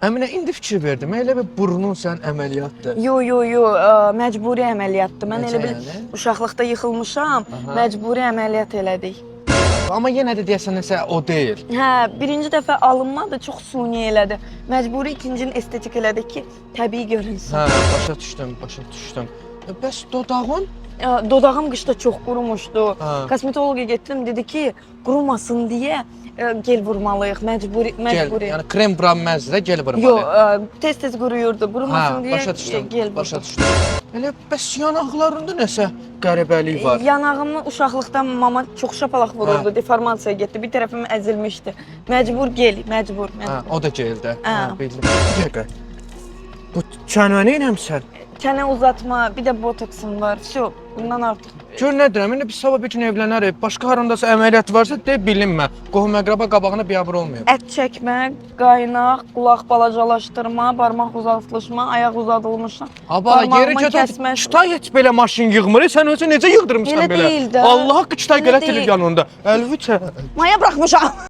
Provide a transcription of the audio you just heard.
Əminə indi fikir verdim. Elə bir burnun sən əməliyyatdır. Yo, məcburi əməliyyatdır. Mən elə bil Yəni? uşaqlıqda yıxılmışam, məcburi əməliyyat elədik. Amma yenə də deyəsən nəsə o deyil. Hə, birinci dəfə alınmadı, çox suni elədi. Məcburi ikincini estetik elədik ki, təbii görünsün. Hə, başa düşdüm. Bəs dodağın? Dodağım qışda çox qurumuşdu. Hə. Kosmetoloqa getdim, dedi ki, qurumasın deyə gel vurmalıyıq, məcburi. Yəni krem vurulmaz da, gel vurmalı. Yox, tez-tez quruyurdu. Qurumasın deyə başa düşdüm. gel vurdum. Başa düşdüm. Elə bəs yanaqlarında nəsə qəribəlik var. Yanağımı uşaqlıqdan mama çox şapalaq vururdu, deformasiya getdi. Bir tərəfim əzilmişdi. Məcbur gel, məcbur. Hə, o da geldi. Hə. Bildim. Bir dəqiqə. Bu çənəni eləmsən? Çənə uzatma, bir də botoksum var. Всё, bundan artıq. Gör nə deyirəm, indi biz sabah bir gün evlənərik. Başqa harandasa əməliyyat varsa de bilinmə. Qohum-əqraba qabağına biabır olmayıb. Ət çəkmə, qaynaq, qulaq balacalaşdırma, barmaq uzatılışma, ayaq uzadılmışa. Abala yeri kəsmə. Çıtay heç belə maşın yığmır. Sən özün necə yığdırmısan Elə belə? deyil də. Allah haqqı çıtay Elə qələt deyil. elib yanında. Əlvi çə. Maya buraxmışam.